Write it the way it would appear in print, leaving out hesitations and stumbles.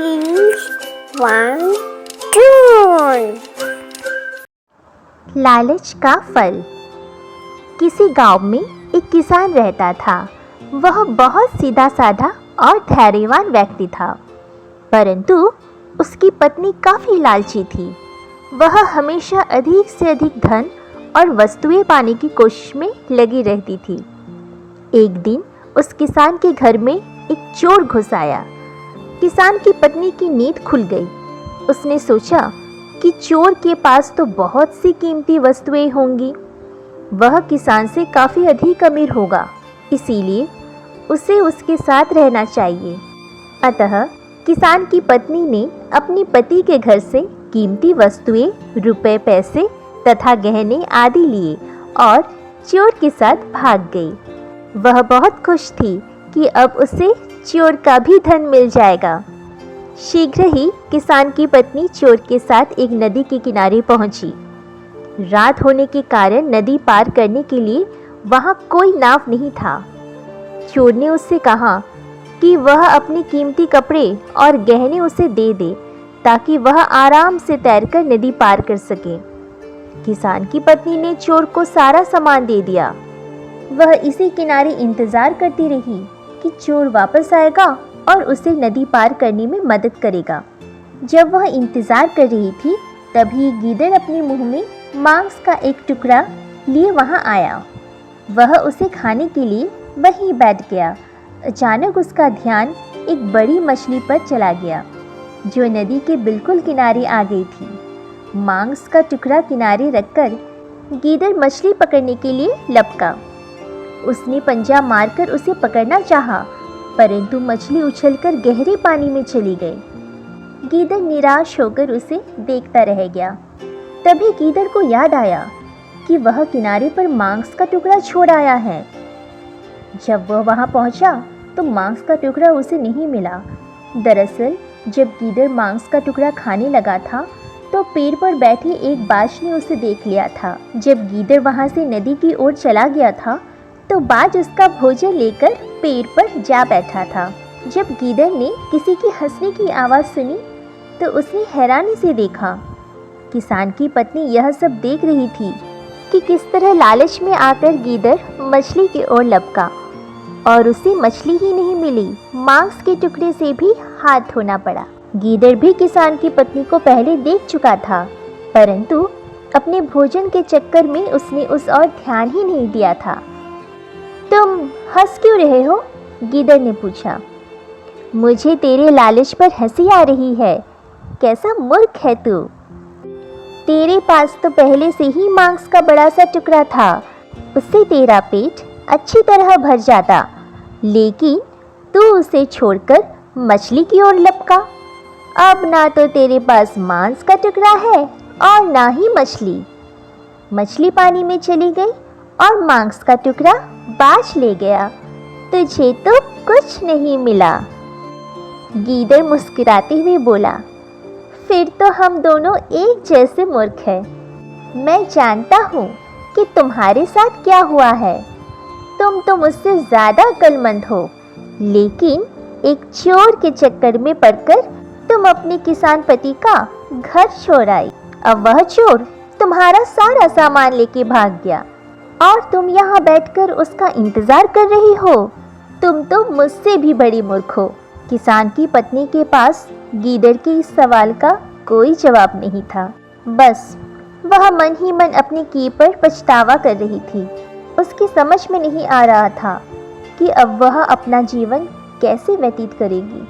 Choose one tune. लालच का फल। किसी गांव में एक किसान रहता था। वह बहुत सीधा साधा और धैर्यवान व्यक्ति था, परंतु उसकी पत्नी काफ़ी लालची थी। वह हमेशा अधिक से अधिक धन और वस्तुएं पाने की कोशिश में लगी रहती थी। एक दिन उस किसान के घर में एक चोर घुस आया। किसान की पत्नी की नींद खुल गई। उसने सोचा कि चोर के पास तो बहुत सी कीमती वस्तुएं होंगी, वह किसान से काफ़ी अधिक अमीर होगा, इसीलिए उसे उसके साथ रहना चाहिए। अतः किसान की पत्नी ने अपने पति के घर से कीमती वस्तुएं, रुपए पैसे तथा गहने आदि लिए और चोर के साथ भाग गई। वह बहुत खुश थी कि अब उसे चोर का भी धन मिल जाएगा। शीघ्र ही किसान की पत्नी चोर के साथ एक नदी के किनारे पहुंची। रात होने के कारण नदी पार करने के लिए वहां कोई नाव नहीं था। चोर ने उससे कहा कि वह अपने कीमती कपड़े और गहने उसे दे दे ताकि वह आराम से तैरकर नदी पार कर सके। किसान की पत्नी ने चोर को सारा सामान दे दिया। वह इसी किनारे इंतजार करती रही कि चोर वापस आएगा और उसे नदी पार करने में मदद करेगा। जब वह इंतजार कर रही थी, तभी गीदड़ अपने मुंह में मांस का एक टुकड़ा लिए वहां आया। वह उसे खाने के लिए वहीं बैठ गया। अचानक उसका ध्यान एक बड़ी मछली पर चला गया, जो नदी के बिल्कुल किनारे आ गई थी। मांस का टुकड़ा किनारे रखकर गीदड़ मछली पकड़ने के लिए लपका। उसने पंजा मारकर उसे पकड़ना चाहा, परंतु मछली उछलकर गहरे पानी में चली गई। गीदड़ निराश होकर उसे देखता रह गया। तभी गीदड़ को याद आया कि वह किनारे पर मांस का टुकड़ा छोड़ आया है। जब वह वहां पहुंचा तो मांस का टुकड़ा उसे नहीं मिला। दरअसल जब गीदड़ मांस का टुकड़ा खाने लगा था तो पेड़ पर बैठे एक बाज ने उसे देख लिया था। जब गीदड़ वहां से नदी की ओर चला गया था तो बाज उसका भोजन लेकर पेड़ पर जा बैठा था। जब गीदड़ ने किसी की हंसने की आवाज़ सुनी तो उसने हैरानी से देखा। किसान की पत्नी यह सब देख रही थी कि किस तरह लालच में आकर गीदड़ मछली की ओर लपका और उसे मछली ही नहीं मिली, मांस के टुकड़े से भी हाथ धोना पड़ा। गीदड़ भी किसान की पत्नी को पहले देख चुका था, परंतु अपने भोजन के चक्कर में उसने उस ओर ध्यान ही नहीं दिया था। तुम हंस क्यों रहे हो? गीदड़ ने पूछा। मुझे तेरे लालच पर हंसी आ रही है। कैसा मूर्ख है तू। तेरे पास तो पहले से ही मांस का बड़ा सा टुकड़ा था, उससे तेरा पेट अच्छी तरह भर जाता, लेकिन तू उसे छोड़कर मछली की ओर लपका। अब ना तो तेरे पास मांस का टुकड़ा है और ना ही मछली। मछली पानी में चली गई और मांस का टुकड़ा बाज ले गया। तुझे तो कुछ नहीं मिला। गीदड़ मुस्कुराते हुए बोला, फिर तो हम दोनों एक जैसे मूर्ख हैं। मैं जानता हूँ कि तुम्हारे साथ क्या हुआ है। तुम तो मुझसे ज़्यादा अक्लमंद हो, लेकिन एक चोर के चक्कर में पड़कर तुम अपने किसान पति का घर छोड़ आई। अब वह चोर तुम्हारा सारा सामान लेके भाग गया और तुम यहाँ बैठकर उसका इंतजार कर रही हो। तुम तो मुझसे भी बड़ी मूर्ख हो। किसान की पत्नी के पास गीदड़ के इस सवाल का कोई जवाब नहीं था। बस वह मन ही मन अपने किए पर पछतावा कर रही थी। उसकी समझ में नहीं आ रहा था कि अब वह अपना जीवन कैसे व्यतीत करेगी।